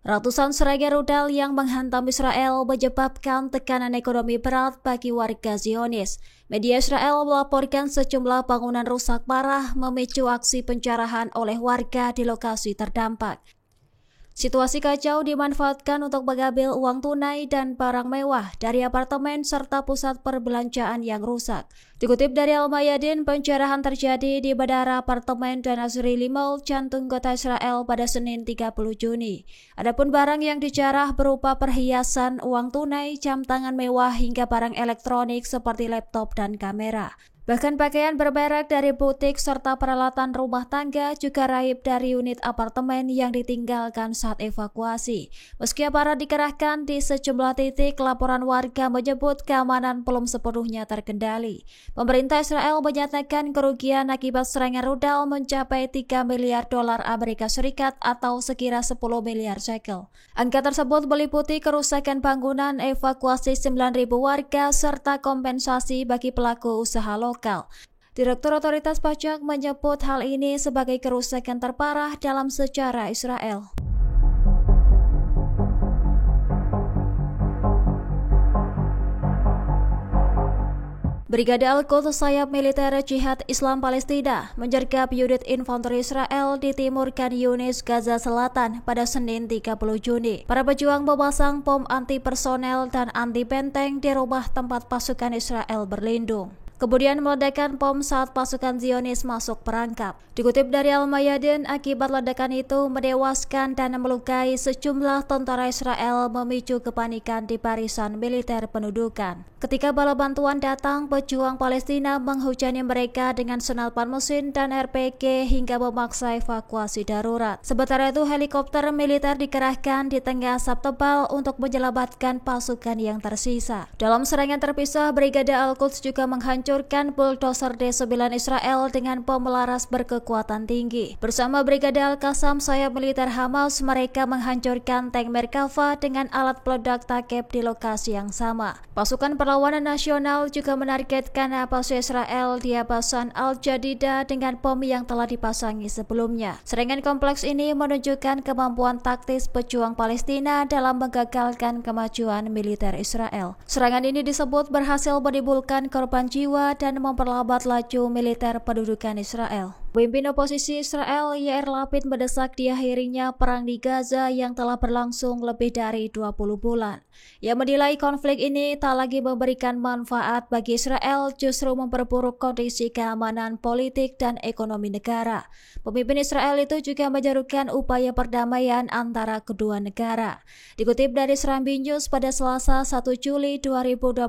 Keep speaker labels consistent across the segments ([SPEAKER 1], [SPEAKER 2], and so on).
[SPEAKER 1] Ratusan serangan rudal yang menghantam Israel menyebabkan tekanan ekonomi berat bagi warga Zionis. Media Israel melaporkan sejumlah bangunan rusak parah memicu aksi pencerahan oleh warga di lokasi terdampak. Situasi kacau dimanfaatkan untuk mengambil uang tunai dan barang mewah dari apartemen serta pusat perbelanjaan yang rusak. Dikutip dari Al-Mayadin, pencerahan terjadi di bandara apartemen dan Azrieli Mall, jantung kota Israel pada Senin 30 Juni. Adapun barang yang dijarah berupa perhiasan, uang tunai, jam tangan mewah hingga barang elektronik seperti laptop dan kamera. Bahkan pakaian bermerek dari butik serta peralatan rumah tangga juga raib dari unit apartemen yang ditinggalkan saat evakuasi. Meski aparat dikerahkan di sejumlah titik, laporan warga menyebut keamanan belum sepenuhnya terkendali. Pemerintah Israel menyatakan kerugian akibat serangan rudal mencapai 3 miliar dolar Amerika Serikat atau sekira 10 miliar shekel. Angka tersebut meliputi kerusakan bangunan, evakuasi 9.000 warga, serta kompensasi bagi pelaku usaha lokal. Direktur Otoritas Pajak menyebut hal ini sebagai kerusakan terparah dalam sejarah Israel. Brigade Al-Quds sayap militer Jihad Islam Palestina menyergap unit infanteri Israel di timur Khan Yunis, Gaza Selatan pada Senin 30 Juni. Para pejuang memasang bom anti-personel dan anti-benteng di rumah tempat pasukan Israel berlindung. Kemudian meledakkan bom saat pasukan Zionis masuk perangkap. Dikutip dari Al-Mayadin, akibat ledakan itu menewaskan dan melukai sejumlah tentara Israel, memicu kepanikan di barisan militer pendudukan. Ketika bala bantuan datang, pejuang Palestina menghujani mereka dengan senapan mesin dan RPG hingga memaksa evakuasi darurat. Sementara itu, helikopter militer dikerahkan di tengah asap tebal untuk menyelamatkan pasukan yang tersisa. Dalam serangan terpisah, Brigade Al-Quds juga menghancurkan bulldozer D9 Israel dengan bom laras berkekuatan tinggi. Bersama Brigade Al-Qassam sayap militer Hamas, mereka menghancurkan tank Merkava dengan alat peledak takep di lokasi yang sama. Pasukan Perlawanan Nasional juga menargetkan base Israel di Abasan Al-Jadidah dengan bom yang telah dipasangi sebelumnya. Serangan kompleks ini menunjukkan kemampuan taktis pejuang Palestina dalam menggagalkan kemajuan militer Israel. Serangan ini disebut berhasil menimbulkan korban jiwa dan memperlambat laju militer pendudukan Israel. Pemimpin oposisi Israel Yair Lapid mendesak diakhirinya perang di Gaza yang telah berlangsung lebih dari 20 bulan. Ia menilai konflik ini tak lagi memberikan manfaat bagi Israel, justru memperburuk kondisi keamanan politik dan ekonomi negara. Pemimpin Israel itu juga menyerukan upaya perdamaian antara kedua negara. Dikutip dari Serambi News pada Selasa 1 Juli 2025,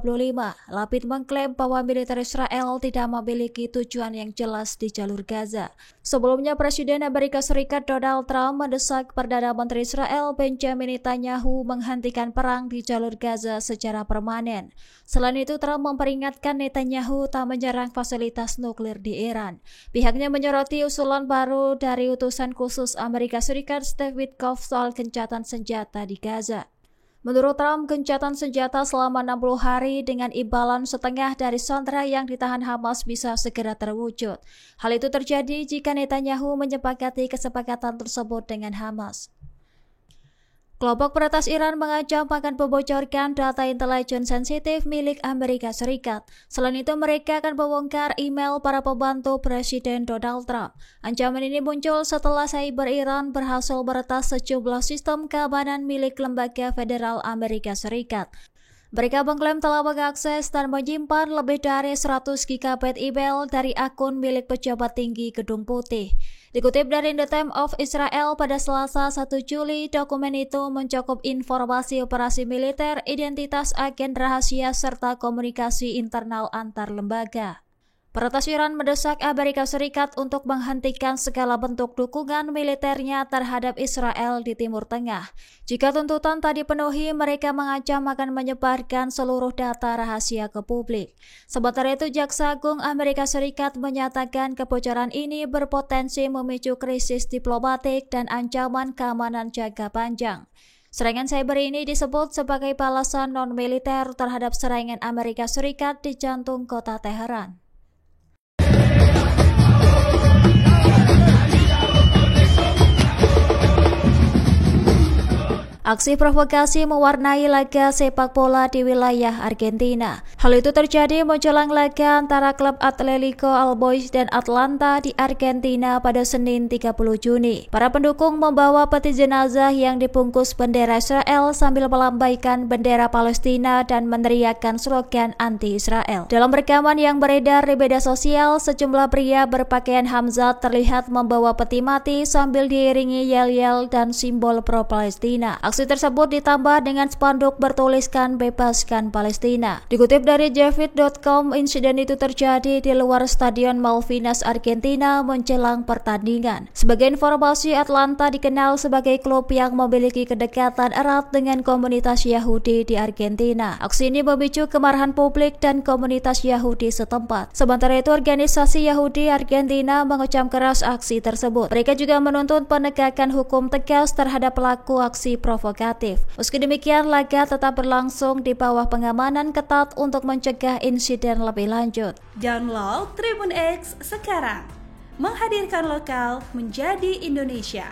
[SPEAKER 1] Lapid mengklaim bahwa militer Israel tidak memiliki tujuan yang jelas di jalur Gaza. Sebelumnya, Presiden Amerika Serikat Donald Trump mendesak Perdana Menteri Israel Benjamin Netanyahu menghentikan perang di jalur Gaza secara permanen. Selain itu, Trump memperingatkan Netanyahu tak menyerang fasilitas nuklir di Iran. Pihaknya menyoroti usulan baru dari utusan khusus Amerika Serikat Steve Witkoff soal gencatan senjata di Gaza. Menurut Trump, gencatan senjata selama 60 hari dengan imbalan setengah dari sandera yang ditahan Hamas bisa segera terwujud. Hal itu terjadi jika Netanyahu menyepakati kesepakatan tersebut dengan Hamas. Kelompok peretas Iran mengancam akan membocorkan data intelijen sensitif milik Amerika Serikat. Selain itu, mereka akan membongkar email para pembantu Presiden Donald Trump. Ancaman ini muncul setelah cyber Iran berhasil meretas sejumlah sistem keamanan milik lembaga federal Amerika Serikat. Mereka mengklaim telah mengakses dan menyimpan lebih dari 100 GB email dari akun milik pejabat tinggi Gedung Putih. Dikutip dari The Times of Israel pada Selasa 1 Juli, dokumen itu mencakup informasi operasi militer, identitas agen rahasia, serta komunikasi internal antar lembaga. Peretas Iran mendesak Amerika Serikat untuk menghentikan segala bentuk dukungan militernya terhadap Israel di Timur Tengah. Jika tuntutan tak dipenuhi, mereka mengancam akan menyebarkan seluruh data rahasia ke publik. Sementara itu, Jaksa Agung Amerika Serikat menyatakan kebocoran ini berpotensi memicu krisis diplomatik dan ancaman keamanan jangka panjang. Serangan cyber ini disebut sebagai balasan non-militer terhadap serangan Amerika Serikat di jantung kota Teheran. Aksi provokasi mewarnai laga sepak bola di wilayah Argentina. Hal itu terjadi menjelang laga antara klub Atlético Albois dan Atlanta di Argentina pada Senin 30 Juni. Para pendukung membawa peti jenazah yang dibungkus bendera Israel sambil melambaikan bendera Palestina dan meneriakkan slogan anti-Israel. Dalam rekaman yang beredar di media sosial, sejumlah pria berpakaian Hamzat terlihat membawa peti mati sambil diiringi yel-yel dan simbol pro-Palestina. Aksi tersebut ditambah dengan spanduk bertuliskan "Bebaskan Palestina". Dikutip dari Javid.com, insiden itu terjadi di luar Stadion Malvinas Argentina menjelang pertandingan. Sebagai informasi, Atlanta dikenal sebagai klub yang memiliki kedekatan erat dengan komunitas Yahudi di Argentina. Aksi ini memicu kemarahan publik dan komunitas Yahudi setempat. Sementara itu, organisasi Yahudi Argentina mengecam keras aksi tersebut. Mereka juga menuntut penegakan hukum tegas terhadap pelaku aksi provokatif. Meski demikian, laga tetap berlangsung di bawah pengamanan ketat untuk mencegah insiden lebih lanjut.
[SPEAKER 2] Download Tribun X sekarang, menghadirkan lokal menjadi Indonesia.